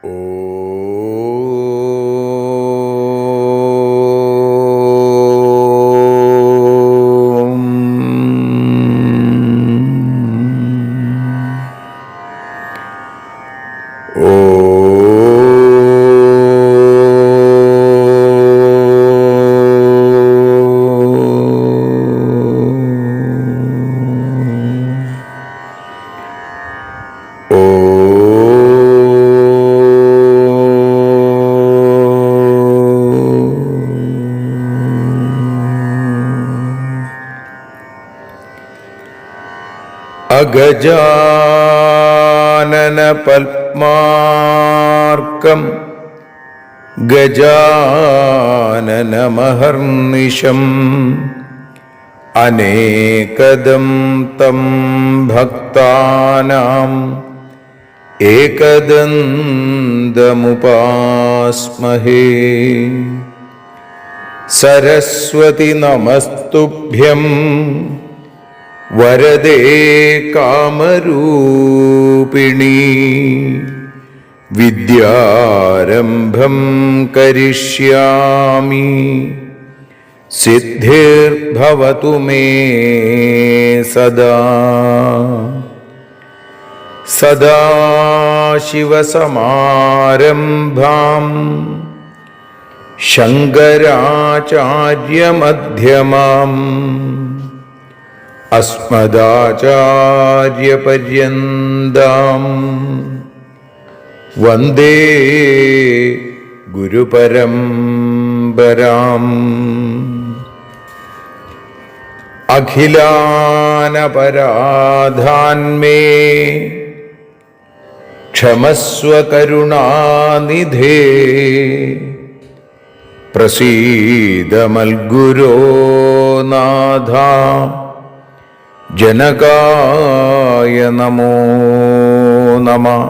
അഗജാനന പത്മാർക്കം ഗജാനനമഹർനിശം അനേകദം തം ഭക്താനാം ഏകദന്തമുപാസ്മഹേ. സരസ്വതി നമസ്തുഭ്യം വരദേ കാമരൂപിണി. വിദ്യാരംഭം കരിഷ്യാമി സിദ്ധിർഭവതു മേ സദാ. സദാശിവസമാരംഭാം ശങ്കരാചാര്യമധ്യമാം അസ്മദാചാര്യപര്യന്താം വന്ദേ ഗുരുപരമ്പരാം. അഖിലാനപരാധാന്മേ ക്ഷമസ്വ കരുണാനിധേ. പ്രസീദ മൽഗുരോ നാഥ ജനകായ നമോ നമഃ.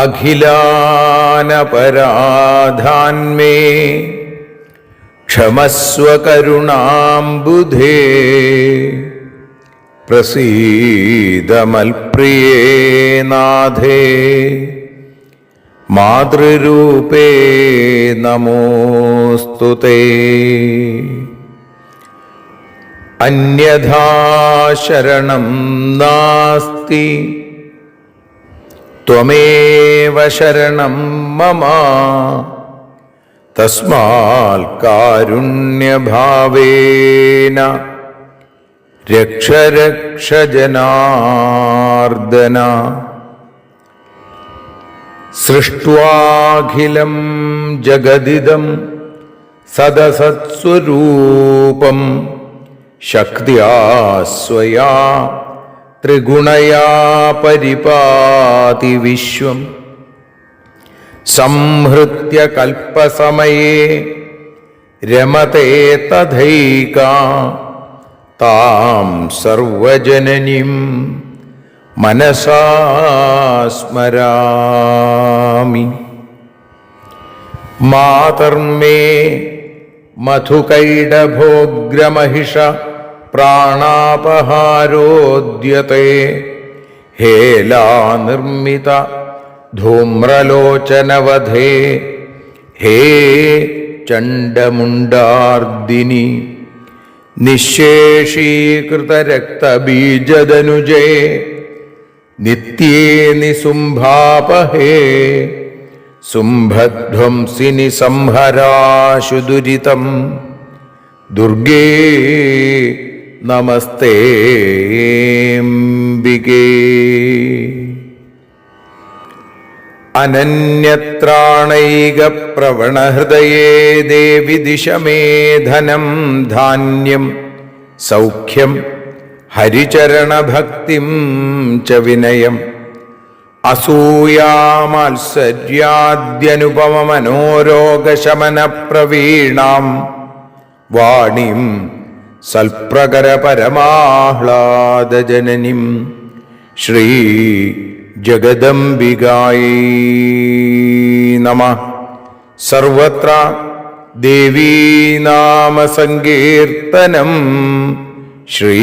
അഖിലാനപരാധാന്മേ ക്ഷമസ്വ കരുണാംബുധേ. പ്രസീദ മൽപ്രിയേ നാഥേ മാതൃരൂപേ നമോസ്തുതേ. അന്യഥാ ശരണം നാസ്തി ത്വമേവ ശരണം മമ. തസ്മാൽ കാരുണ്യഭാവേന രക്ഷ രക്ഷ ജനാർദ്ദന. സൃഷ്ട്വാഖിലം ജഗദിദം സദസത്സ്വരൂപം ശക്ത്യാ സ്വയാ ത്രിഗുണയാ പരിപാതി വിശ്വം. സംഹൃത്യ കൽപ്പസമയേ രമതേ തഥൈകാ താം സർവജനനീം മനസാ സ്മരാമി. മാതർമേ മധുകൈടഭോഗ്രമഹിഷ പ്രാണാപഹാരോദ്യത്തെ. ഹേലാനിർമ്മിത ധൂമ്രലോചനവധേ. ഹേ ചണ്ഡമുണ്ഡാർദിനി നിശേഷീകൃതരക്തബീജദനുജേ. നിത്യേ നിസുംഭാപഹേ സുംഭധ്വംസിനി സംഹരാശു ദുരിതം. ദുർഗേ നമസ്തേംബികേ. അനന്യത്രാണൈകപ്രവണഹൃദയേ ദേവി ദിശ മേ ധനം ധാന്യം സൗഖ്യം ഹരിചരണഭക്തിം ച വിനയം. അസൂയാമാത്സര്യാദ്യനുപമമനോരോഗശമനപ്രവീണാം വാണിം സൽപ്രകരപരമാഹ്ലാദജനനിം ശ്രീ ജഗദംബികായൈ നമഃ. സർവത്ര ദേവീനാമസങ്കീർത്തനം ശ്രീ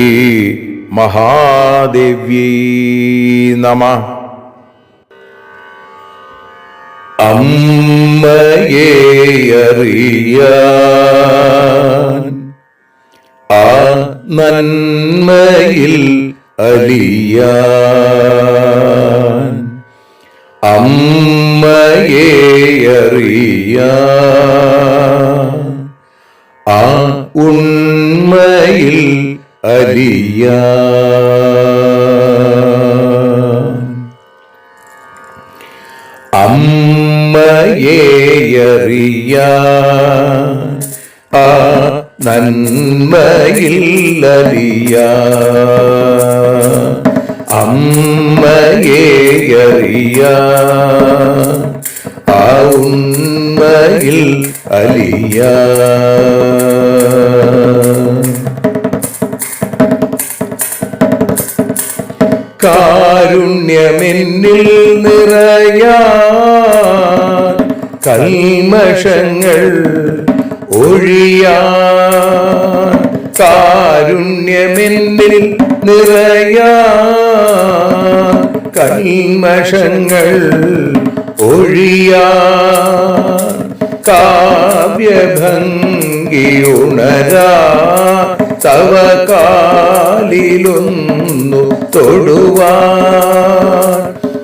മഹാദേവ്യൈ നമഃ. അമ്മയെ അറിയാൻ ആ നന്മയിൽ അലിയാൻ അമ്മയെ അറിയാൻ ആ ഉണ്മയിൽ അലിയാൻ അമ്മയെ അറിയാൻ ആ നന്മയിൽ അലിയാൻ അമ്മയെ അറിയാൻ ആ ഉണ്മയിൽ അലിയാൻ കാരുണ്യമെന്നിൽ നിറയാൻ കൽമഷങ്ങൾ ഒഴിയാൻ കാരുണ്യമെന്നിൽ നിറയാൻ കൽമഷങ്ങൾ ഒഴിയാൻ കാവ്യഭംഗി ഉണരാ തവ കാലിലൊന്നു തൊടുവാൻ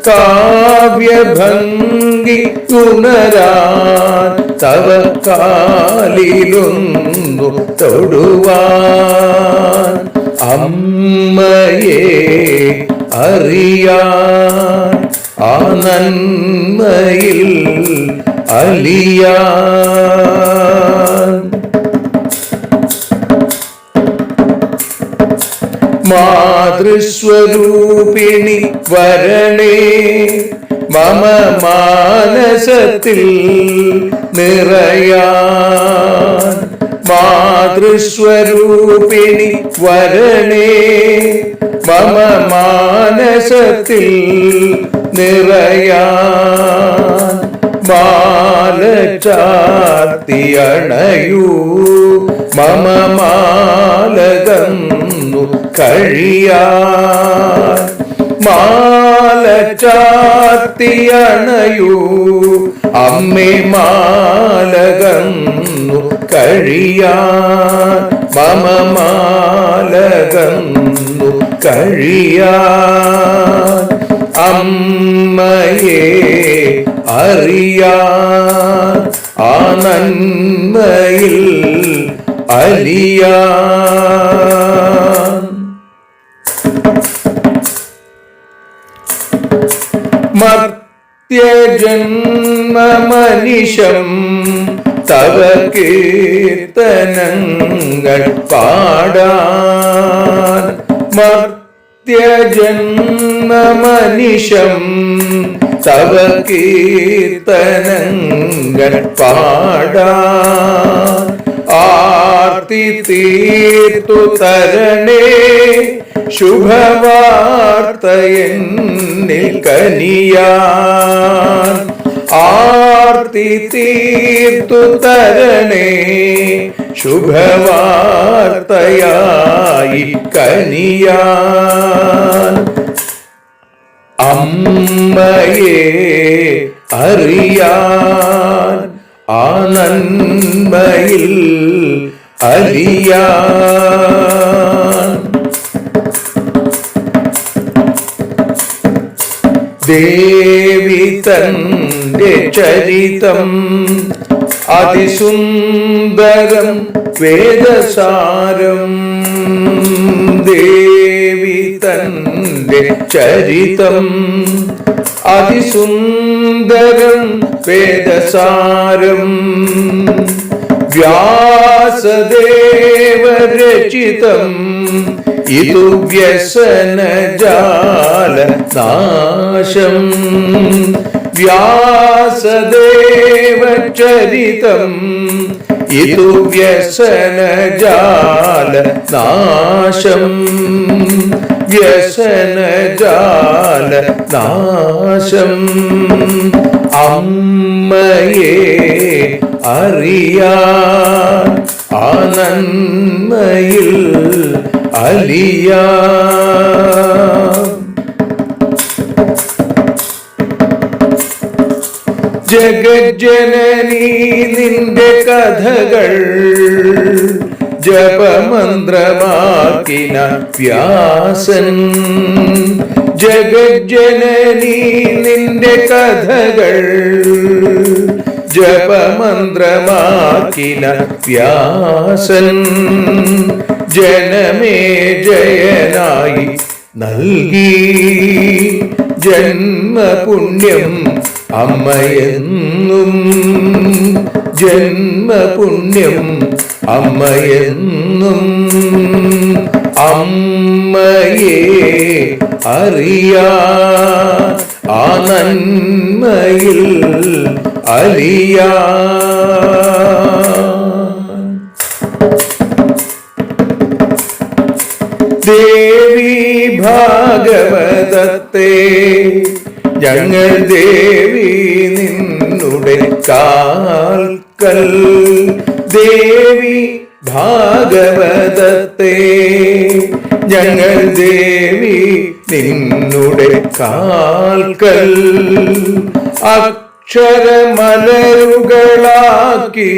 കാവ്യഭംഗി ഉണരാൻ തവ കാലിലൊന്നു തൊടുവാൻ അമ്മയെ അറിയാൻ ആ നന്മയിൽ അലിയാൻ മാതൃസ്വരൂപിണി വരണേ മമ മാനസത്തിൽ നിറയാൻ മാതൃസ്വരൂപിണി വരണേ മമ മാനസത്തിൽ നിറയാൻ മാല ചാർത്തിയണയൂ മമ മാലകന്നു കഴിയാൻ മാല ചാർത്തിയണയൂ അമ്മേ മാലകന്നു കഴിയാൻ മമ മാലകന്നു കഴിയാൻ അമ്മയെ അറിയാൻ ആ നന്മയിൽ അലിയാൻ മർത്യജന്മമനിശം തവ കീർത്തനങ്ങൾ പാടാൻ മർത്യജന്മമനിശം തവ കീർത്തനങ്ങൾ പാടാൻ ആർത്തി തീർത്തു തരണേ ശുഭവാർത്തയെന്നിൽ കനിയാൻ ആർത്തി തീർത്തു തരണേ ശുഭവാർത്തയായി കനിയാൻ അമ്മയെ അറിയാൻ ആ നന്മയിൽ അലിയാൻ ദേവി തന്റെ ചരിതം അതിസുന്ദരം വേദസാരം ദേവി തന്റെ ചരിതം അതിസുന്ദരം വേദസാരം വ്യാസദേവരചിതം ഇതു വ്യസനജാല നാശം വ്യാസദേവചരിതം ഇതു വ്യസനജാല നാശം വ്യസനജാല നാശം അമ്മയെ അറിയാൻ ആ നന്മയിൽ അലിയാൻ ജഗജ്ജനനീ നിന്റെ കഥകൾ ജപമന്ത്രമാക്കിന വ്യാസൻ. ജഗജ്ജനനീ നിന്റെ കഥകൾ ജപമന്ത്രമാക്കിന വ്യാസൻ. ജനമേ ജയനായി നൽകി ജന്മപുണ്യം അമ്മയെന്നും. ജന്മപുണ്യം അമ്മയെന്നും. അമ്മയെ അറിയാ ആ നന്മയിൽ അലിയാ. ദേവി ഭാഗവതത്തെ ഞങ്ങൾ ദേവി നിന്നുടെ കാൽക്കൽ. ദേവി ഭാഗവതത്തെ ഞങ്ങൾ ദേവി നിന്നുടെ കാൽക്കൽ. അക്ഷരമലരുകളാക്കി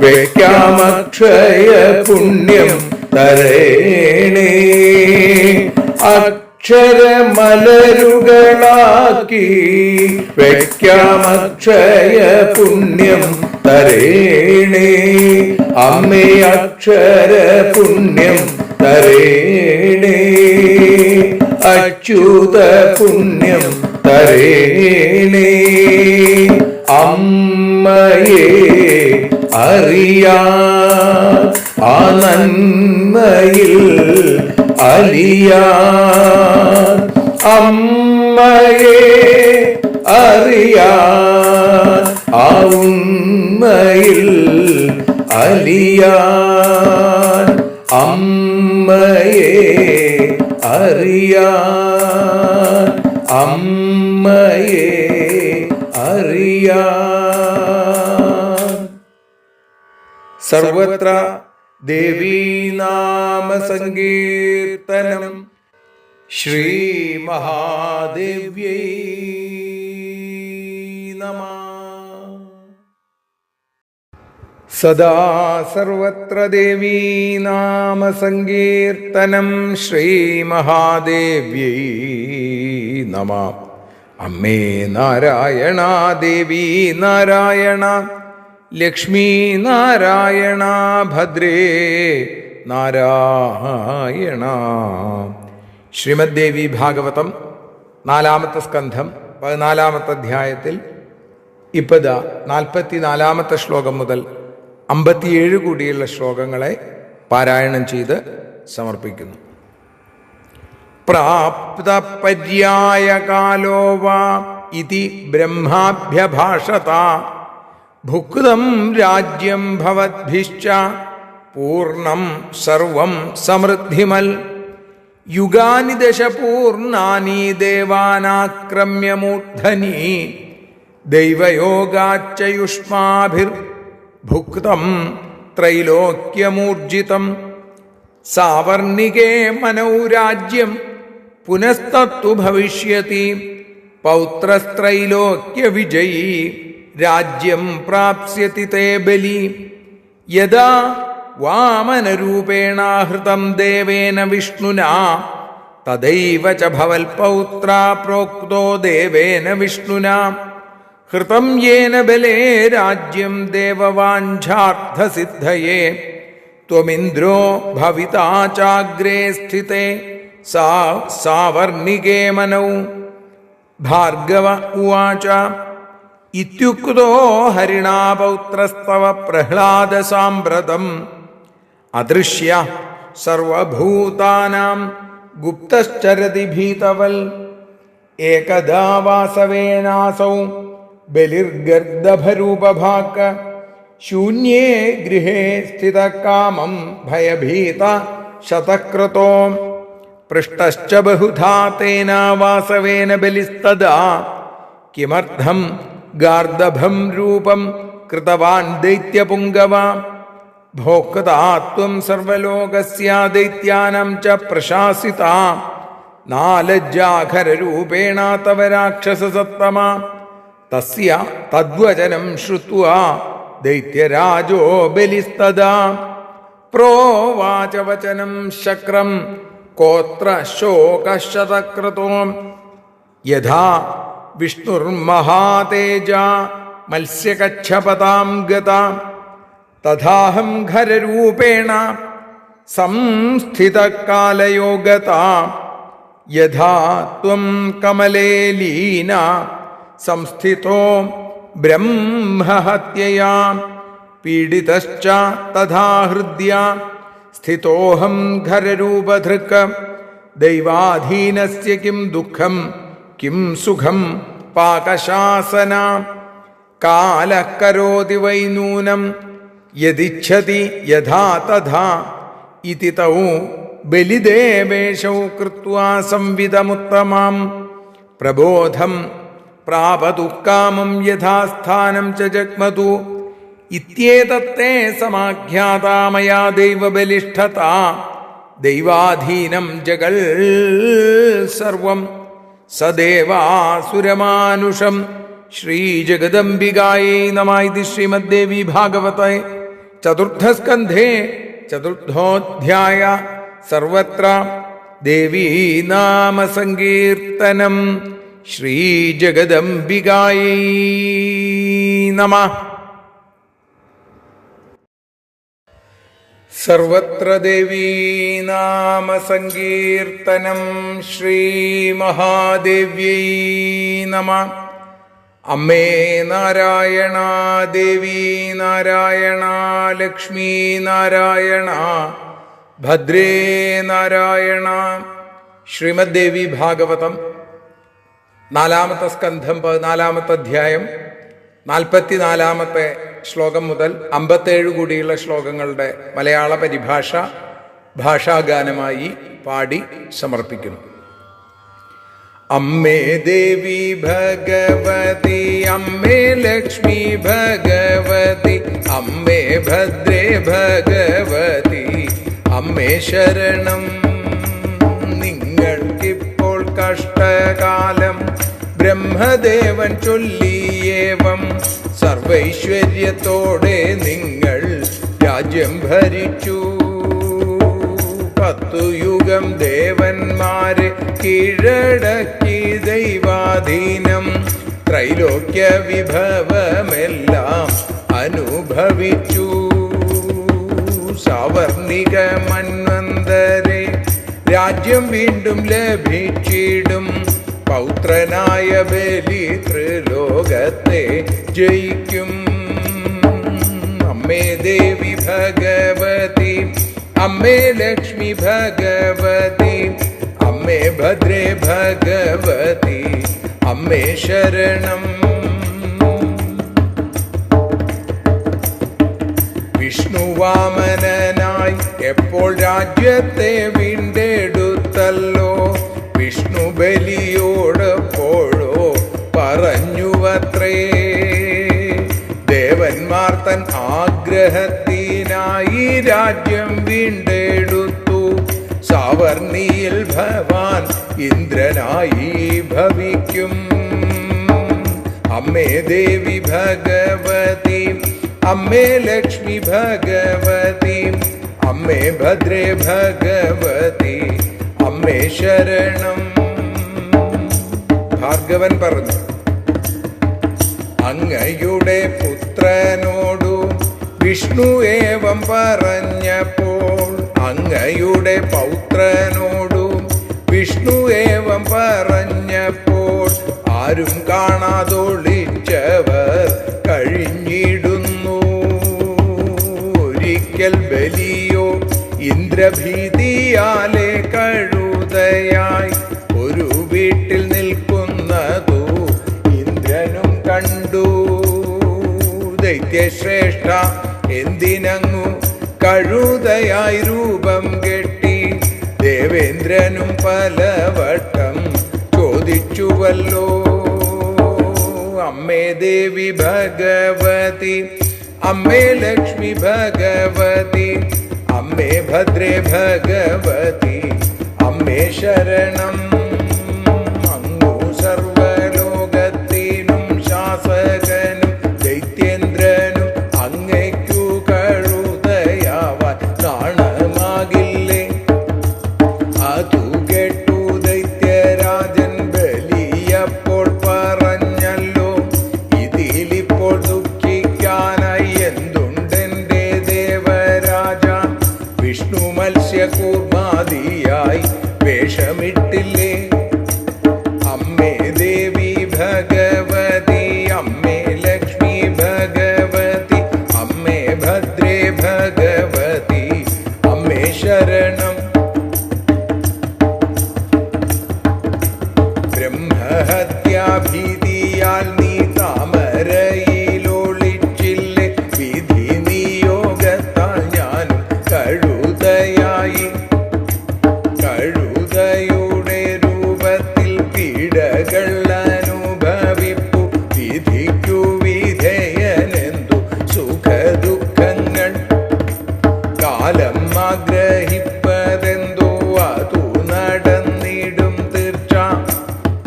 വയ്ക്കാമക്ഷയ പുണ്യം തരേണേ. അക്ഷരമലരുകളാക്കി വയ്ക്കാമക്ഷയ പുണ്യം തരേണേ. അമ്മേ അക്ഷര പുണ്യം തരേണേ. അച്യുത പുണ്യം തരേണേ. അമ്മയെ അറിയാ ആ നന്മയിൽ അലിയാ. അമ്മയെ അറിയാ ആ ഉണ്മയിൽ അലിയാ. അമ്മയെ അറിയാ. അമ്മയെ അറിയാ. സർവത്ര ദേവീനാമ സങ്കീർത്തനം. ശ്രീ മഹാദേവ്യൈ നമഃ. സദാ സർവത്ര ദേവീനാമ സങ്കീർത്തനം. ശ്രീ മഹാദേവ്യൈ നമഃ. അമ്മേ നാരായണ, ദേവി നാരായണ, ലക്ഷ്മി നാരായണ, ഭദ്രേ നാരായണ. ശ്രീമദ് ദേവി ഭാഗവതം 4-ാമത്തെ സ്കന്ധം 14-ാമത്തെ അധ്യായത്തിൽ ഇപ്പത 44-ാമത്തെ ശ്ലോകം മുതൽ 57 കൂടിയുള്ള ശ്ലോകങ്ങളെ പാരായണം ചെയ്ത് സമർപ്പിക്കുന്നു. പ്രാപ്ത പര്യായ കാലോ വാ ഇതി ബ്രഹ്മാഭ്യഭാഷത. ഭുക്തം രാജ്യം ഭവദ്ഭിശ്ച പൂർണ്ണം സർവം സമൃദ്ധിമൽ. യുഗാനി ദശ പൂർണ്ണാനി ദേവാനാക്രമ്യ മൂർധനി. ദൈവയോഗാച്ച യുഷ്മാഭിർഭുക്തം ത്രൈലോക്യമൂർജിതം. സാവർണികേ മനൗ രാജ്യം പുനസ്തത്തു ഭവിഷ്യതി. പൗത്രസ്ത്രൈലോക്യ വിജയീ രാജ്യം പ്രാപ്സ്യതി തേ ബലി. യദാ വാമനരൂപേണ ഹൃതം ദേവേന വിഷ്ണുനാ തദൈവ ച ഭവൽ പൗത്രാ പ്രോക്തോ ദേവേന വിഷ്ണുനാ. ഹൃതം യേന ബലേ രാജ്യം ദേവവാഞ്ഛാർത്ഥസിദ്ധയേ. ത്വമിന്ദ്രോ ഭവിതാ ചാഗ്രേ സ്ഥിതേ സാവർണികേ മനൗ. ഭാർഗവ ഉവാച ഇത്യുക്തോ ഹരിണാ പൗത്രസ്തവ പ്രഹ്ലാദസാമ്പ്രതം. അദൃശ്യ സർവഭൂതാനാം ഗുപ്തശ്ചരതി ഭീതവൽ. ഏകദാ വാസവേനാസൗ ബലിർഗർദഭരൂപഭാക. ശൂന്യേ ഗൃഹേ സ്ഥിതകാമം ഭയഭീത ശതക്രതോ. പൃഷ്ടശ്ച ബഹുധാ തേന വാസവേന ബലിസ്തദാ. കിമർത്ഥം ഗാർദഭം രൂപം കൃതവാൻ ദൈത്യപുംഗവ. ഭോക്താ ത്വം സർവലോകസ്യ ദൈത്യാനാം ച പ്രശാസിതാ. നാലജ്ജാഖരരൂപേണ തവ രാക്ഷസസത്തമ. തസ്യ തദ്വചനം ശ്രുത്വാ ദൈത്യരാജോ ബലിസ്തദാ പ്രോവാച വചനം ശക്രം കോത്ര ശോകശതക്രതോ യഥാ വിഷ്ണുർമഹാതേജ മത്സ്യകച്ഛപതാം ഗതാ തഥാഹം ഖരരൂപേണ സംസ്ഥിതകാലയോ ഗതാ യഥാ ത്വം കമലേ ലീന സംസ്ഥിതോ ബ്രഹ്മഹത്യയാ പീഡിതശ്ച തഥാ ഹൃദ്യ സ്ഥിതോഹം ഖരരൂപധൃക് ദൈവാധീനസ്യ കിം ദുഃഖം കിം സുഖം പാകശാസന കാലഃ കരോതി വൈ നൂനം യദിച്ഛതി യഥാ തഥാ ഇതി തൗ ബലിദേവേശൗ കൃത്വാ സംവിദമുത്തമാം പ്രബോധം പ്രാപതുഃകാമം യഥാസ്ഥാനം ച ജഗ്മതു ഇത്യേതത്തെ സമാഖ്യാതാ മയാ ദൈവബലിഷ്ഠതാ ദൈവാധീനം ജഗൽ സർവം സദേവാസുരമാനുഷം ശ്രീജഗദംബികായൈ നമഃ. ഇതി ശ്രീമദ്ദേവി ഭാഗവതേ ചതുർത്ഥസ്കന്ധേ ചതുർത്ഥോധ്യായ സർവത്ര ദേവീ നാമ സങ്കീർത്തനം. ശ്രീജഗദംബികായൈ നമഃ. സർവത്ര ദേവീ നാമ സങ്കീർത്തനം. ശ്രീമഹാദേവ്യൈ നമഃ. അമ്മേ നാരായണ, ദേവീ നാരായണ, ലക്ഷ്മീ നാരായണ, ഭദ്രേ നാരായണ. ശ്രീമദ്ദേവി ഭാഗവതം 4-ാമത്തെ സ്കന്ധം 14-ാമത്തെ അധ്യായം 44-ാമത്തെ ശ്ലോകം മുതൽ 57 കൂടിയുള്ള ശ്ലോകങ്ങളുടെ മലയാള പരിഭാഷ ഭാഷാഗാനമായി പാടി സമർപ്പിക്കുന്നു. അമ്മേ ദേവി ഭഗവതി, അമ്മേ ലക്ഷ്മി ഭഗവതി, അമ്മേ ഭദ്രേ ഭഗവതി, അമ്മേ ശരണം. നിങ്ങൾക്കിപ്പോൾ കഷ്ടകാലം ബ്രഹ്മദേവൻ ചൊല്ലിയേവം സർവൈശ്വര്യത്തോടെ നിങ്ങൾ രാജ്യം ഭരിച്ചു. 10 യുഗം ദേവന്മാരെ കീഴടക്കി ദൈവാധീനം ത്രൈലോക്യ വിഭവമെല്ലാം അനുഭവിച്ചു. സാവർണിക മന്വന്തരെ രാജ്യം വീണ്ടും ലഭിച്ചിടും. പൗത്രനായ ബലി ത്രിലോകത്തെ ജയിക്കും. അമ്മേ ദേവി ഭഗവതി, അമ്മേ ലക്ഷ്മി ഭഗവതി, അമ്മേ ഭദ്രേ ഭഗവതി, അമ്മേ ശരണം. വിഷ്ണുവാമനായി എപ്പോൾ രാജ്യത്തെ വീണ്ടെടുത്തല്ലോ. വിഷ്ണു ബലിയോടപ്പോഴോ പറഞ്ഞുവത്രേ, ദേവന്മാർ തൻ ആഗ്രഹത്തിനായി രാജ്യം വീണ്ടെടുത്തു. സാവർണിയിൽ ഭവാൻ ഇന്ദ്രനായി ഭവിക്കും. അമ്മേ ദേവി ഭഗവതി, അമ്മേ ലക്ഷ്മി ഭഗവതി, അമ്മേ ഭദ്രേ ഭഗവതി, അമ്മേ ശരണം. ഭാർഗവൻ പറഞ്ഞു, അങ്ങയുടെ പുത്രനോടു വിഷ്ണു ഏവം പറഞ്ഞപ്പോൾ, അങ്ങയുടെ പൗത്രനോടു വിഷ്ണു ഏവം പറഞ്ഞപ്പോൾ, ആരും കാണാതൊളിച്ചവർ കഴിഞ്ഞിടുന്നു. ഒരിക്കൽ ബലിയോ ഇന്ദ്രഭീതിയാലെ കഴുതയായി ഒരു വീട്ടിൽ നിൽക്കുന്നതു ഇന്ദ്രനും കണ്ടു. ദൈത്യശ്രേഷ്ഠ, എന്തിനങ്ങു കഴുതയായി രൂപം കെട്ടി? ദേവേന്ദ്രനും പലവട്ടം ചോദിച്ചുവല്ലോ. അമ്മേ ദേവി ഭഗവതി, അമ്മേ ലക്ഷ്മി ഭഗവതി, അമ്മേ ഭദ്രേ ഭഗവതി, അമ്മേ ശരണം. അങ്ങു സർവലോകത്തിനും ശാസ വിധിയാൽ നീ താമരയിലൊളിച്ചില്ലേ, വിധി നിയോഗത്താൽ ഞാനും കഴുതയായി. കഴുതയുടെ രൂപത്തിൽ പീഡകൾ അനുഭവിപ്പു, വിധിക്കു വിധേയനെന്തു സുഖദുഃഖങ്ങൾ. കാലം ആഗ്രഹിപ്പതെന്തോ അതു നടന്നിടും തീർച്ച.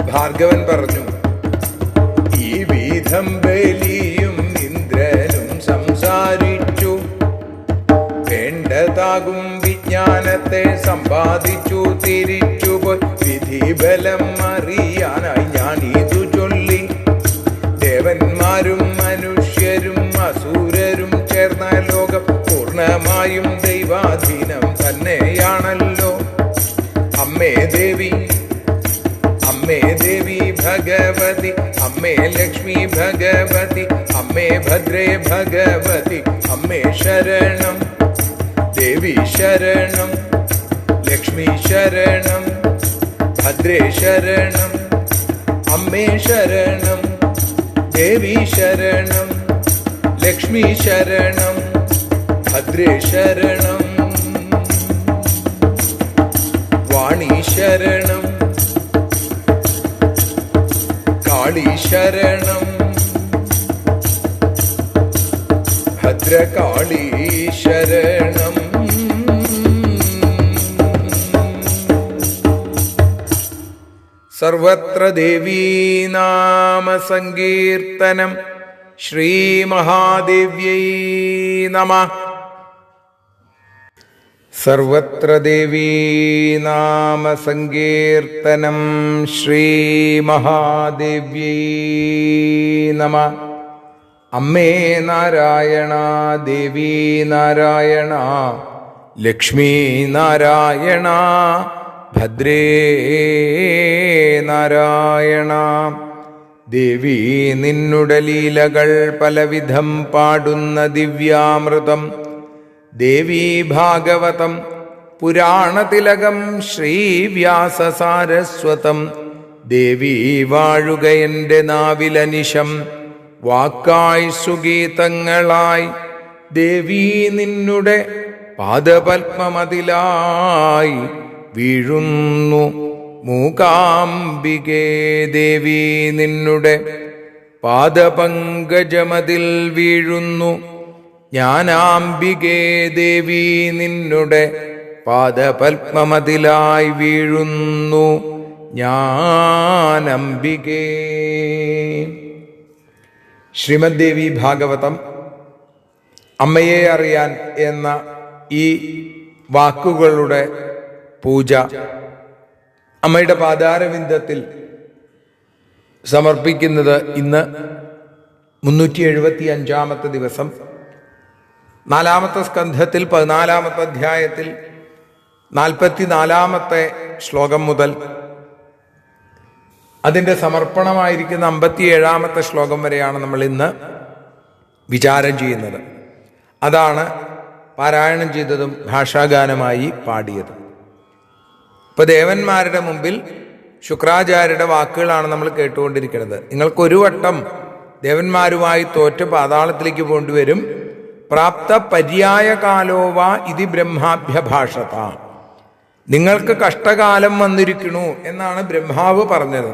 ഭാർഗവൻ പറഞ്ഞു, ഈ വിധം ബലിയും ഇന്ദ്രനും സംസാരിച്ചു. വേണ്ടതാകും വിജ്ഞാനത്തെ സമ്പാദിച്ചു തിരിച്ചുപോയി, വിധിബലം അറിയാനായി ഞാൻ ഇതു ചൊല്ലി. ദേവന്മാരും മനുഷ്യരും അസുരരും ചേർന്ന ലോകം പൂർണ്ണമായും ദൈവാധീനം തന്നെയാണല്ലോ. അമ്മേ ദേവി, അമ്മേ ദേവി ഭഗവതി, അമ്മേ ലക്ഷ്മി ഭഗവതി, അമ്മേ ഭദ്രേ ഭഗവതി, അമ്മേ ശരണം. ദേവി ശരണം, ലക്ഷ്മി ശരണം, ഭദ്രേ ശരണം, അമ്മേ ശരണം, ദേവി ശരണം, ലക്ഷ്മി ശരണം, ഭദ്രേ ശരണം, വാണി ശരണം, കാളി ശരണം, ഭദ്രകാളി ശരണം. സർവത്ര ദേവീ നാമ സങ്കീർത്തനം. ശ്രീമഹാദേവ്യൈ നമഃ. സർവത്ര ദേവീ നാമ സങ്കീർത്തനം. ശ്രീമഹാദേവ്യൈ നമഃ. അമ്മേ നാരായണ, ദേവീ നാരായണ, ലക്ഷ്മീ നാരായണ, ഭദ്രേ നാരായണ. ദേവി നിന്നുടെ ലീലകൾ പലവിധം പാടുന്ന ദിവ്യാമൃതം. ദേവീ ഭാഗവതം പുരാണതിലകം ശ്രീവ്യാസസാരസ്വതം. ദേവി വാഴുക എൻ്റെ നാവിലനിശം, വാക്കായി സുഗീതങ്ങളായി. ദേവി നിന്നുടെ പാദപത്മമതിലായി വീഴുന്നു മൂകാംബികേ. ദേവി നിന്നുടെ പാദപങ്കജമതിൽ വീഴുന്നു ജ്ഞാനാംബികേ. ദേവി നിന്നുടെ പാദപത്മമതിലായി വീഴുന്നു ജ്ഞാനംബികേ. ശ്രീമദ് ദേവി ഭാഗവതം അമ്മയെ അറിയാൻ എന്ന ഈ വാക്കുകളുടെ പൂജ അമ്മയുടെ പാതാരവിന്ദത്തിൽ സമർപ്പിക്കുന്നത് ഇന്ന് 375 ദിവസം, 4-ാമത്തെ സ്കന്ധത്തിൽ 14-ാമത്തെ അധ്യായത്തിൽ 44-ാമത്തെ ശ്ലോകം മുതൽ അതിൻ്റെ സമർപ്പണമായിരിക്കുന്ന 57-ാമത്തെ ശ്ലോകം വരെയാണ് നമ്മൾ ഇന്ന് വിചാരം ചെയ്യുന്നത്. അതാണ് പാരായണം ചെയ്തതും ഭാഷാഗാനമായി പാടിയതും. ഇപ്പോൾ ദേവന്മാരുടെ മുമ്പിൽ ശുക്രാചാര്യരുടെ വാക്കുകളാണ് നമ്മൾ കേട്ടുകൊണ്ടിരിക്കുന്നത്. നിങ്ങൾക്കൊരു വട്ടം ദേവന്മാരുമായി തോറ്റ് പാതാളത്തിലേക്ക് പോകേണ്ടി വരും. പ്രാപ്ത പര്യായ കാലോവ ഇതി ബ്രഹ്മാഭ്യഭാഷത. നിങ്ങൾക്ക് കഷ്ടകാലം വന്നിരിക്കണു എന്നാണ് ബ്രഹ്മാവ് പറഞ്ഞത്.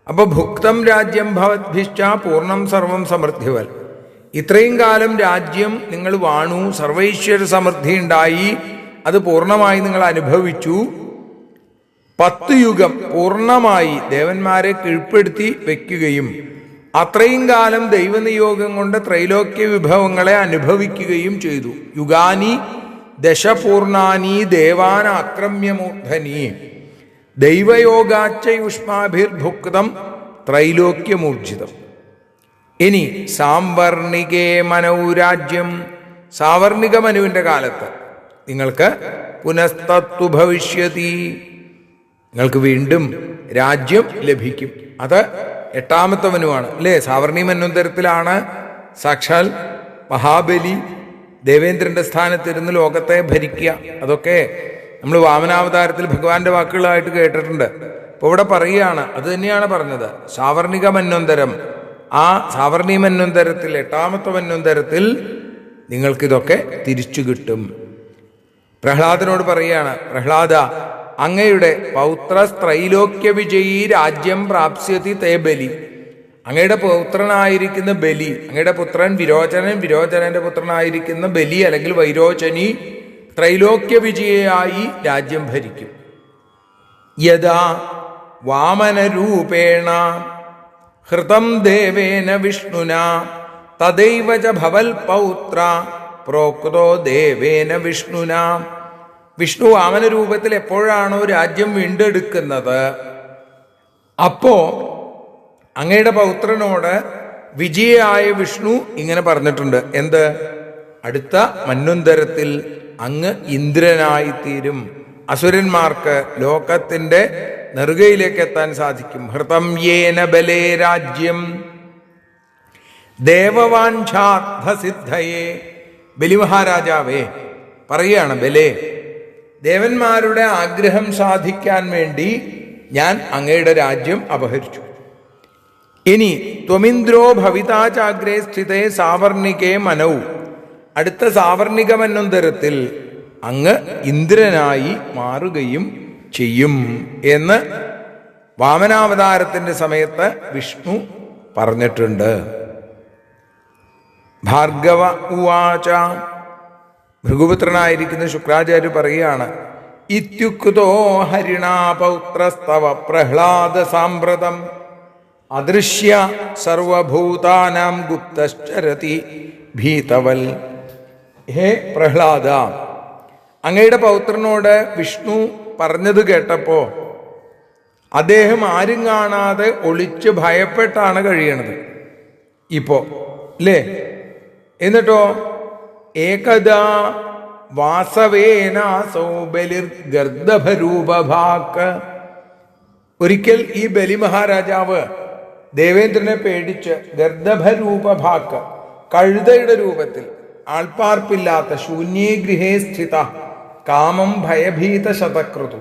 അപ്പൊ ഭുക്തം രാജ്യം ഭവദ്ഭിശ്ച പൂർണ്ണം സർവം സമൃദ്ധിവൽ. ഇത്രയും കാലം രാജ്യം നിങ്ങൾ വാണു, സർവൈശ്വര്യ സമൃദ്ധി ഉണ്ടായി, അത് പൂർണ്ണമായി നിങ്ങൾ അനുഭവിച്ചു. 10 യുഗം പൂർണ്ണമായി ദേവന്മാരെ കീഴ്പ്പെടുത്തി വയ്ക്കുകയും അത്രയും കാലം ദൈവനിയോഗം കൊണ്ട് ത്രൈലോക്യ വിഭവങ്ങളെ അനുഭവിക്കുകയും ചെയ്തു. യുഗാനി ദശപൂർണാനി ദേവാന ആക്രമ്യമൂർധനി ദൈവയോഗാച്ചയുഷ്മാഭിർഭുക്തം ത്രൈലോക്യമൂർജിതം. ഇനി സാംവർണികേ മനൗരാജ്യം. സാവർണിക മനുവിൻ്റെ കാലത്ത് നിങ്ങൾക്ക് പുനസ്തത്തു ഭവിഷ്യതി, നിങ്ങൾക്ക് വീണ്ടും രാജ്യം ലഭിക്കും. അത് 8-ാമത്തെ മനുവാണ് അല്ലേ? സാവർണി മന്വന്തരത്തിലാണ് സാക്ഷാൽ മഹാബലി ദേവേന്ദ്രന്റെ സ്ഥാനത്തിരുന്ന് ലോകത്തെ ഭരിക്കുക. അതൊക്കെ നമ്മൾ വാമനാവതാരത്തിൽ ഭഗവാന്റെ വാക്കുകളായിട്ട് കേട്ടിട്ടുണ്ട്. ഇപ്പോൾ ഇവിടെ പറയുകയാണ്, അത് തന്നെയാണ് പറഞ്ഞത്. സാവർണിക മന്വന്തരം, ആ സാവർണി മന്വന്തരത്തിൽ, 8ാമത്തെ മന്വന്തരത്തിൽ നിങ്ങൾക്കിതൊക്കെ തിരിച്ചു കിട്ടും. പ്രഹ്ലാദനോട് പറയുകയാണ്, പ്രഹ്ലാദ, അങ്ങയുടെ പൗത്രസ്ത്രൈലോക്യ വിജയീ രാജ്യം പ്രാപ്സ്യതി തേ ബലി. അങ്ങയുടെ പൗത്രനായിരിക്കുന്ന ബലി, അങ്ങയുടെ പുത്രൻ വിരോചനൻ, വിരോചനന്റെ പുത്രനായിരിക്കുന്ന ബലി അല്ലെങ്കിൽ വൈരോചനി ത്രൈലോക്യ വിജയിയായി രാജ്യം ഭരിക്കും. യഥാ വാമനരൂപേണ ഹൃതം ദേവേന വിഷ്ണുന തദൈവ ച ഭവൽ പൗത്ര പ്രോക്തോ ദേവേന വിഷ്ണുന. വിഷ്ണു വാമന രൂപത്തിൽ എപ്പോഴാണോ രാജ്യം വീണ്ടെടുക്കുന്നത്, അപ്പോ അങ്ങയുടെ പൗത്രനോട് വിജയായ വിഷ്ണു ഇങ്ങനെ പറഞ്ഞിട്ടുണ്ട്. എന്ത്? അടുത്ത മന്വന്തരത്തിൽ അങ്ങ് ഇന്ദ്രനായിത്തീരും. അസുരന്മാർക്ക് ലോകത്തിന്റെ നെറുകയിലേക്ക് എത്താൻ സാധിക്കും. ഹൃതം യേന ബലേ രാജ്യം ദേവവാഞ്ചാർത്ഥസിദ്ധയേ. ബലിമഹാരാജാവേ പറയുകയാണ്, ബലേ, ദേവന്മാരുടെ ആഗ്രഹം സാധിക്കാൻ വേണ്ടി ഞാൻ അങ്ങയുടെ രാജ്യം അപഹരിച്ചു. ഇനി ത്വമിന്ദ്രോ ഭവിതാചാഗ്രേ സ്ഥിതേ സാവർണികേ മനൗ. അടുത്ത സാവർണിക മന്വന്തരത്തിൽ അങ്ങ് ഇന്ദ്രനായി മാറുകയും ചെയ്യും എന്ന് വാമനാവതാരത്തിന്റെ സമയത്ത് വിഷ്ണു പറഞ്ഞിട്ടുണ്ട്. ഭാർഗവ ഉവാച. ഭൃഗുപുത്രനായിരിക്കുന്ന ശുക്രാചാര്യ പറയുകയാണ്, ഇത്യുക്തോ ഹരിണാ പൗത്രസ്തവ പ്രഹ്ലാദ സാമ്പ്രതം അദൃശ്യ സർവഭൂതാനാം ഗുപ്തശ്ചരതി ഭീതവൽ. ഹേ പ്രഹ്ലാദ, അങ്ങയുടെ പൗത്രനോട് വിഷ്ണു പറഞ്ഞത് കേട്ടപ്പോ അദ്ദേഹം ആരും കാണാതെ ഒളിച്ച് ഭയപ്പെട്ടാണ് കഴിയണത് ഇപ്പോ, അല്ലേ? എന്നിട്ടോ ഏകദാ വാസവേനാസോ ബലിർ ഗർദഭരൂപഭാക്ക്. ഒരിക്കൽ ഈ ബലി മഹാരാജാവ് ദേവേന്ദ്രനെ പേടിച്ച് ഗർദഭരൂപഭാക്ക്, കഴുതയുടെ രൂപത്തിൽ, ആൾപ്പാർപ്പില്ലാത്ത ശൂന്യേ ഗൃഹേ സ്ഥിത കാമം ഭയഭീത ശതക്രതു,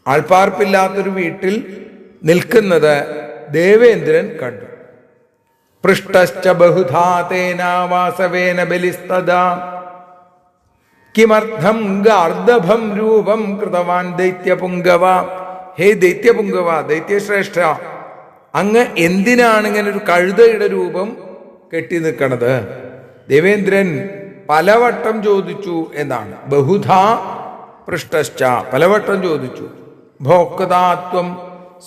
ആൾപ്പാർപ്പില്ലാത്തൊരു വീട്ടിൽ നിൽക്കുന്നത് ദേവേന്ദ്രൻ കണ്ടു. പൃഷ്ടശ്ച ബഹുധാ തേനാ വാസവേന ബലിസ്തദാ കിമർത്ഥം ഗാർദഭം രൂപം കൃതവാൻ ദൈത്യപുംഗവ. ഹേ ദൈത്യപുംഗവ, ദൈത്യശ്രേഷ്ഠ, അങ്ങ് എന്തിനാണ് ഇങ്ങനെ ഒരു കഴുതയുടെ രൂപം കെട്ടി നിൽക്കണത്? ദേവേന്ദ്രൻ പലവട്ടം ചോദിച്ചു എന്നാണ്. ബഹുധാ പൃഷ്ടശ്ച, പലവട്ടം ചോദിച്ചു. ഭോക്താത്വം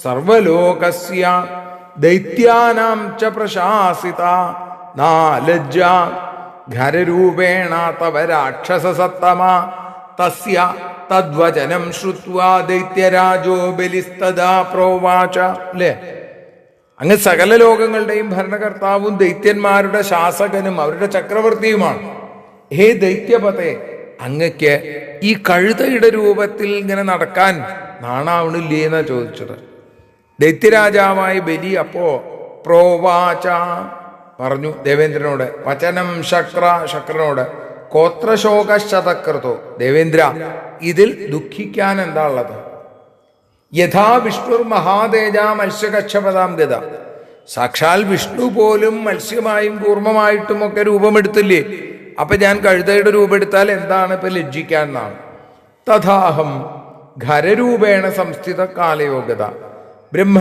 സർവലോകസ്യ ദൈത്യാനാം ച പ്രശാസിത നാലജ്ജ ഘരരൂപേണ തവ രാക്ഷസസത്തമ തസ്യ തദ്വചനം ശ്രുത്വാ ദൈത്യരാജോ ബലിസ്തദാ പ്രോവാച. അല്ലേ? അങ്ങ് സകല ലോകങ്ങളുടെയും ഭരണകർത്താവും ദൈത്യന്മാരുടെ ശാസകനും അവരുടെ ചക്രവർത്തിയുമാണ്. ഹേ ദൈത്യപതേ, അങ്ങക്ക് ഈ കഴുതയുടെ രൂപത്തിൽ ഇങ്ങനെ നടക്കാൻ നാണാവണില്ലേ എന്നാ ചോദിച്ചത്. ദൈത്യരാജാവായ ബലി അപ്പോ പ്രോവാച പറഞ്ഞു ദേവേന്ദ്രനോട്, വചനം ശക്രനോട്, കോത്രശോക ശതക്രതോ. ദേവേന്ദ്ര, ഇതിൽ ദുഃഖിക്കാൻ എന്താ ഉള്ളത്? യഥാ വിഷ്ണുർ മഹാതേജ മത്സ്യകക്ഷപതാം ഗത. സാക്ഷാൽ വിഷ്ണു പോലും മത്സ്യമായും കൂർമ്മമായിട്ടും ഒക്കെ രൂപമെടുത്തില്ലേ? അപ്പൊ ഞാൻ കഴുതയുടെ രൂപമെടുത്താൽ എന്താണ് ഇപ്പൊ ലജ്ജിക്കാൻ എന്നാണ്. തഥാഹം ഖരരൂപേണ സംസ്ഥിത കാലയോഗത ബ്രഹ്മ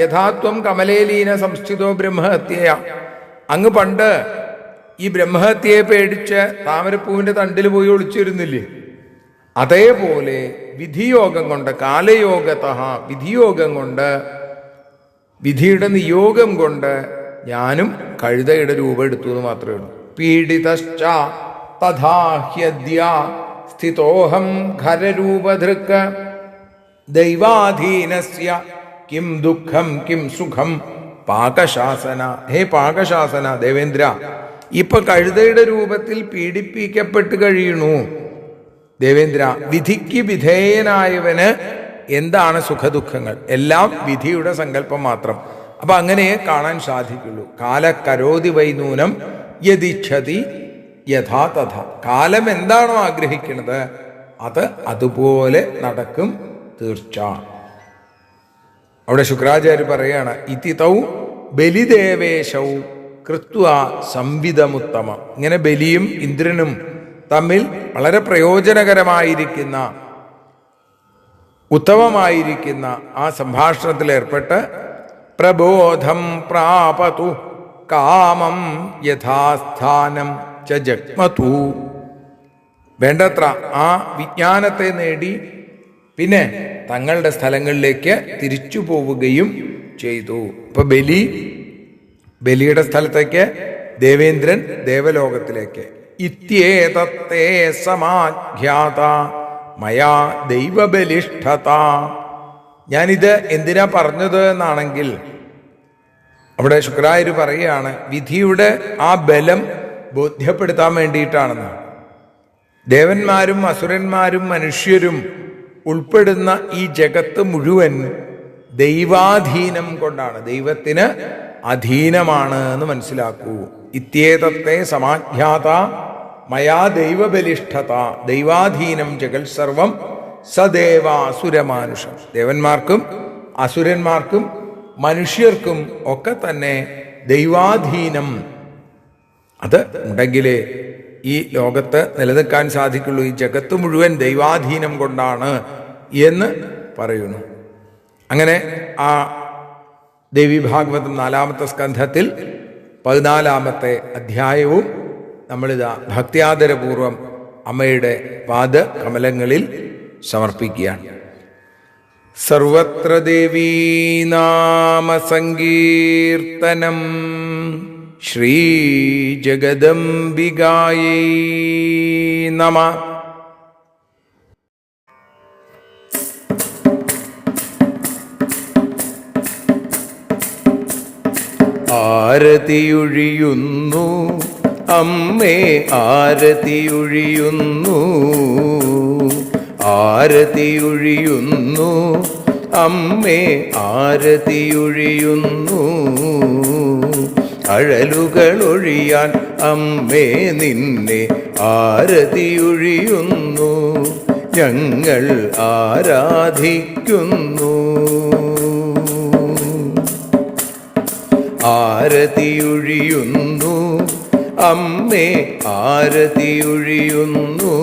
യഥാത്വം കമലേലീന സംസ്ഥിതോ ബ്രഹ്മഹത്യയ. അങ്ങ് പണ്ട് ഈ ബ്രഹ്മഹത്യയെ പേടിച്ച് താമരപ്പൂവിന്റെ തണ്ടിൽ പോയി ഒളിച്ചിരുന്നില്ലേ? അതേപോലെ വിധിയോഗം കൊണ്ട്, കാലയോഗത വിധിയോഗം കൊണ്ട്, വിധിയുടെ നിയോഗം കൊണ്ട് ഞാനും കഴുതയുടെ രൂപം എടുത്തു എന്ന് മാത്രമേ ഉള്ളൂ. പീഡിതശ്ച തഥാഹ്യദ്യ സ്ഥിതോഹം ഖരരൂപധൃക് ദൈവാധീനസ്യ കിം ദുഃഖം കിം സുഖം പാകശാസന. ഹേ പാകശാസന, ദേവേന്ദ്ര, ഇപ്പൊ കഴുതയുടെ രൂപത്തിൽ പീഡിപ്പിക്കപ്പെട്ട് കഴിയണു. ദേവേന്ദ്ര, വിധിക്ക് വിധേയനായവന് എന്താണ് സുഖദുഃഖങ്ങൾ? എല്ലാം വിധിയുടെ സങ്കല്പം മാത്രം. അപ്പൊ അങ്ങനെ കാണാൻ സാധിക്കുള്ളൂ. കാലകരോതി വൈനൂനം യതിച്ഛതി യഥാ തഥാ. കാലം എന്താണോ ആഗ്രഹിക്കുന്നത് അത് അതുപോലെ നടക്കും തീർച്ച. അവിടെ ശുക്രാചാര്യ പറയാണ്, ഇതി തൗ ബലിദേവേശൗ കൃത്വ സംവിധമുത്തമം. ഇങ്ങനെ ബലിയും ഇന്ദ്രനും തമ്മിൽ വളരെ പ്രയോജനകരമായിരിക്കുന്ന ഉത്തമമായിരിക്കുന്ന ആ സംഭാഷണത്തിൽ ഏർപ്പെട്ട് പ്രബോധം പ്രാപതു കാമം യഥാസ്ഥാനം ച ജഗ്മതു, വേണ്ടത്ര ആ വിജ്ഞാനത്തെ നേടി പിന്നെ തങ്ങളുടെ സ്ഥലങ്ങളിലേക്ക് തിരിച്ചു പോവുകയും ചെയ്തു. ഇപ്പൊ ബലിയുടെ സ്ഥലത്തേക്ക്, ദേവേന്ദ്രൻ ദേവലോകത്തിലേക്ക്. ഇത്യേതത്തെ സമാഖ്യാത മയാ ദൈവബലിഷ്ഠത. ഞാനിത് എന്തിനാ പറഞ്ഞത് എന്നാണെങ്കിൽ അവിടെ ശുക്രാചാര്യ പറയുകയാണ്, വിധിയുടെ ആ ബലം ബോധ്യപ്പെടുത്താൻ വേണ്ടിയിട്ടാണെന്ന്. ദേവന്മാരും അസുരന്മാരും മനുഷ്യരും ഉൾപ്പെടുന്ന ഈ ജഗത്ത് മുഴുവൻ ദൈവാധീനം കൊണ്ടാണ്, ദൈവത്തിന് അധീനമാണ് എന്ന് മനസ്സിലാക്കൂ. ഇത്യേതത്തെ സമാഖ്യാത മയാ ദൈവബലിഷ്ഠത. ദൈവാധീനം ജഗൽ സർവം സദേവാസുരമാനുഷം. ദേവന്മാർക്കും അസുരന്മാർക്കും മനുഷ്യർക്കും ഒക്കെ തന്നെ ദൈവാധീനം അത് ഉണ്ടെങ്കിലേ ഈ ലോകത്ത് നിലനിൽക്കാൻ സാധിക്കുള്ളൂ. ഈ ജഗത്ത് മുഴുവൻ ദൈവാധീനം കൊണ്ടാണ് എന്ന് പറയുന്നു. അങ്ങനെ ആ ദേവി ഭാഗവതം 4-ാമത്തെ സ്കന്ധത്തിൽ 14-ാമത്തെ അധ്യായവും നമ്മളിതാ ഭക്ത്യാദരപൂർവം അമ്മയുടെ പാദ കമലങ്ങളിൽ സമർപ്പിക്കുകയാണ്. സർവത്ര ദേവീ നാമ സങ്കീർത്തനം ശ്രീ ജഗദംബികായൈ നമഃ. ആരതിയൊഴിയുന്നു അമ്മേ, ആരതിയൊഴിയുന്നു, ആരതിയൊഴിയുന്നു അമ്മേ, ആരതിയൊഴിയുന്നു. അഴലുകളൊഴിയാൻ അമ്മേ നിന്നെ ആരതിയൊഴിയുന്നു, ഞങ്ങൾ ആരാധിക്കുന്നു. ആരതിയൊഴിയുന്നു അമ്മേ, ആരതിയൊഴിയുന്നു.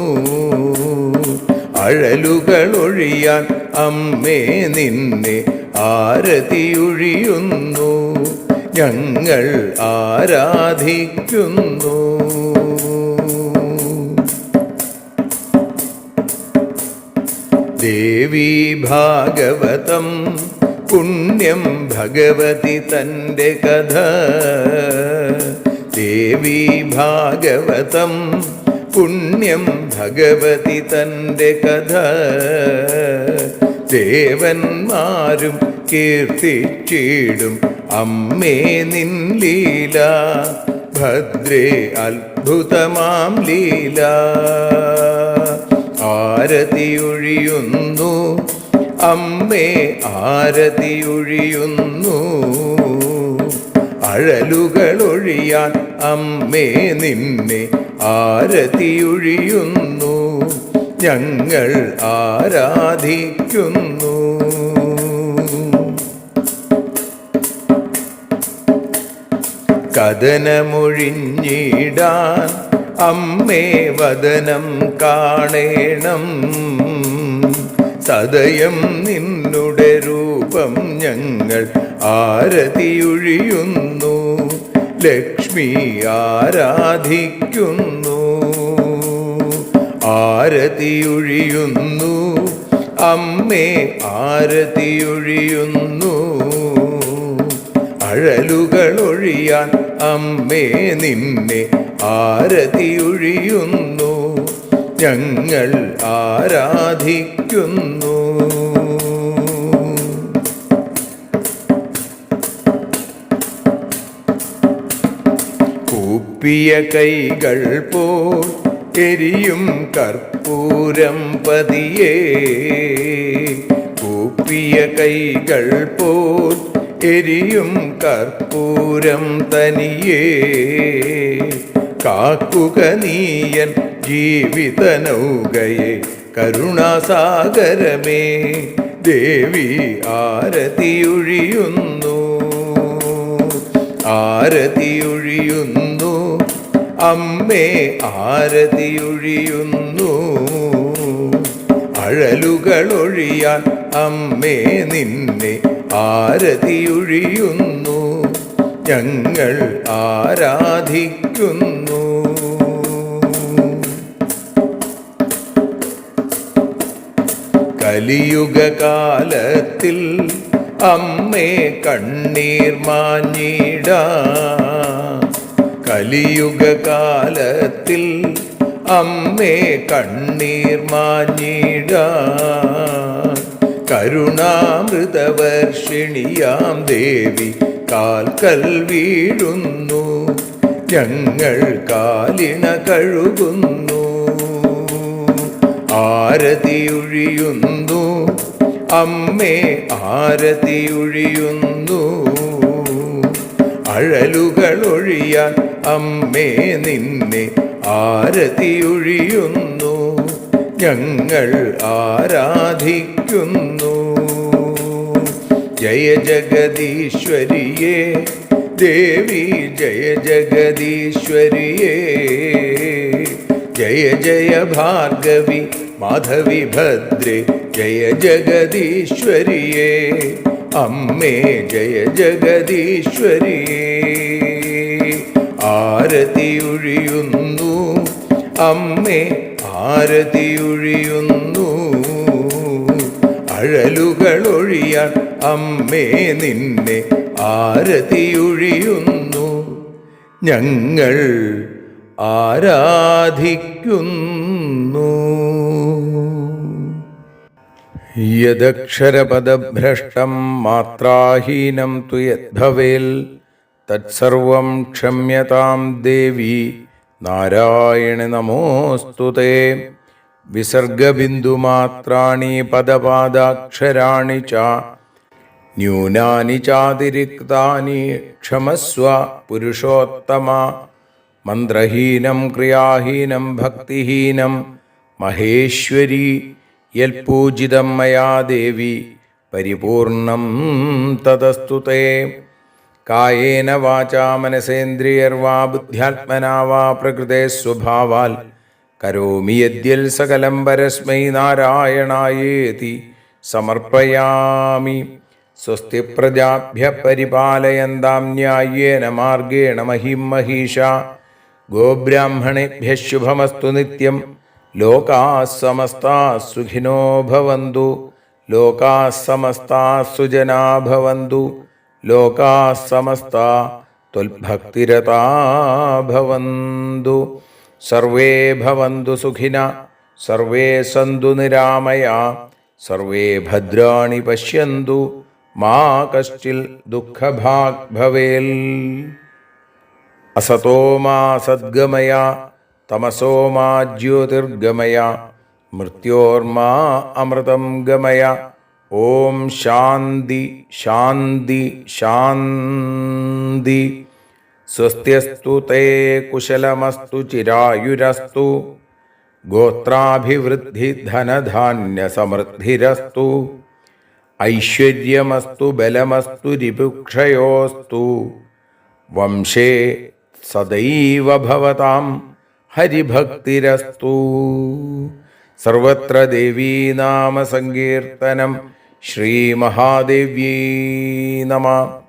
അഴലുകളൊഴിയാൻ അമ്മേ നിന്നെ ആരതിയൊഴിയുന്നു, ഞങ്ങൾ ആരാധിക്കുന്നു. ദേവി ഭാഗവതം പുണ്യം ഭഗവതി തൻ്റെ കഥ. ദേവി ഭാഗവതം പുണ്യം ഭഗവതി തൻ്റെ കഥ. ദേവന്മാരും കീർത്തിച്ചിടും അമ്മേ നിൻ ലീല, ഭദ്രേ അത്ഭുതമാം ലീല. ആരതിയൊഴിയുന്നു അമ്മേ, ആരതിയൊഴിയുന്നു. അഴലുകളൊഴിയാൻ അമ്മേ നിന്നെ ആരതിയൊഴിയുന്നു, ഞങ്ങൾ ആരാധിക്കുന്നു. കഥനമൊഴിഞ്ഞിടാൻ അമ്മേ വദനം കാണേണം, സദയം നിന്നുടെ രൂപം ഞങ്ങൾ ആരതിയൊഴിയുന്നു, ലക്ഷ്മി ആരാധിക്കുന്നു. ആരതിയൊഴിയുന്നു അമ്മേ, ആരതിയൊഴിയുന്നു. അഴലുകളൊഴിയാൻ അമ്മേ നിന്നെ ആരതിയൊഴിയുന്നു, ഞങ്ങൾ ആരാധിക്കുന്നു. കൂപ്പിയ കൈകൾ പോൽ എരിയും കർപ്പൂരം പതിയേ, കൂപ്പിയ കൈകൾ പോൽ എരിയും കർപ്പൂരം തനിയേ. കാക്കുക നീയൻ ജീവിത നൗകയെ കരുണാസാഗരമേ, ദേവി ആരതിയൊഴിയുന്നു, ആരതിയൊഴിയുന്നു, അമ്മേ ആരതിയൊഴിയുന്നു. അഴലുകളൊഴിയാൻ അമ്മേ നിന്നെ ആരതിയൊഴിയുന്നു, ഞങ്ങൾ ആരാധിക്കുന്നു. കലിയുഗകാലത്തിൽ അമ്മേ കണ്ണീർ മാഞ്ഞിടാം, കലിയുഗകാലത്തിൽ അമ്മേ കണ്ണീർ മാഞ്ഞിടാം. കരുണാമൃതവർഷിണിയാം ദേവി കാൽക്കൽ വീഴുന്നു, ഞങ്ങൾ കാലിണ കഴുകുന്നു. ആരതിയൊഴിയുന്നു അമ്മേ ആരതിയൊഴിയുന്നു, അഴലുകളൊഴിയാൻ അമ്മേ നിന്നെ ആരതിയൊഴിയുന്നു, ഞങ്ങൾ ആരാധിക്കുന്നു. ജയ ജഗദീശ്വരിയേ ദേവി, ജയ ജഗദീശ്വരിയേ, ജയ ജയ ഭാർഗവി മാധവി ഭദ്രേ, ജയ ജഗദീശ്വരിയേ അമ്മേ, ജയ ജഗദീശ്വരിയേ. ആരതിയൊഴിയുന്നു അമ്മേ ആരതിയൊഴിയുന്നു, അഴലുകളൊഴിയാൻ അമ്മേ നിന്നെ ആരതിയൊഴിയുന്നു, ഞങ്ങൾ ആരാധിക്കുന്നു. യദക്ഷരപദഭ്രഷ്ടം മാത്രാഹീനം തു യദ്ഭവേൽ തത്സർവം ക്ഷമ്യതാം ദേവി നാരായണി നമോസ്തുതേ. വിസർഗബിന്ദുമാത്രാണി പദപാദാക്ഷരാണി ച ന്യൂനാനി ചാതിരിക്താനി ക്ഷമസ്വ പുരുഷോത്തമ. മന്ത്രഹീനം ക്രിയാഹീനം ഭക്തിഹീനം മഹേശ്വരി യൽപൂജിതം മയാ ദേവി പരിപൂർണം തദസ്തുതേ. കായേന വാചാ മനസേന്ദ്രിയർവാ ബുദ്ധ്യാത്മനാ വാ പ്രകൃതേ സ്വഭാവാൽ കരോമി യദ്യൽ സകലം പരസ്മൈ നാരായണായേതി സമർപ്പയാമി. സ്വസ്തി പ്രജാഭ്യ പരിപാലയന്താം ന്യായേന മാർഗേണ മഹിം മഹീഷാ. ഗോബ്രാഹ്മണേഭ്യഃ ശുഭമസ്തു നിത്യം. ലോകാഃ സമസ്താഃ സുഖിനോ ഭവന്തു. ലോകാഃ സമസ്താഃ സുജനാ ഭവന്തു. ലോകാഃ സമസ്താഃ ത്വൽഭക്തിരതാ ഭവന്തു. സർവേ ഭവന്തു സുഖിനഃ. സർവേ സന്തു നിരാമയാഃ. സർവേ ഭദ്രാണി പശ്യന്തു. മാ കശ്ചിൽ ദുഃഖഭാഗ് ഭവേൽ. അസതോ മാ സദ്ഗമയ തമസോ മാ ജ്യോതിർഗമയ മൃത്യോർമാ അമൃതം ഗമയ. ഓം ശാന്തി ശാന്തി ശാന്തി. സ്വസ്ത്യസ്തു തേ കുശലമസ്തു ചിരായുരസ്തു. ഗോത്രാഭിവൃദ്ധി ധനധാന്യ സമൃദ്ധിരസ്തു. ഐശ്വര്യമസ്തു ബലമസ്തു രിപുക്ഷയോസ്തു. വംശേ സദൈവ ഭവതാം ഹരിഭക്തിരസ്തു. സർവത്ര ദേവീനാമ സങ്കീർത്തനം. ശ്രീമഹാദേവ്യൈ നമഃ.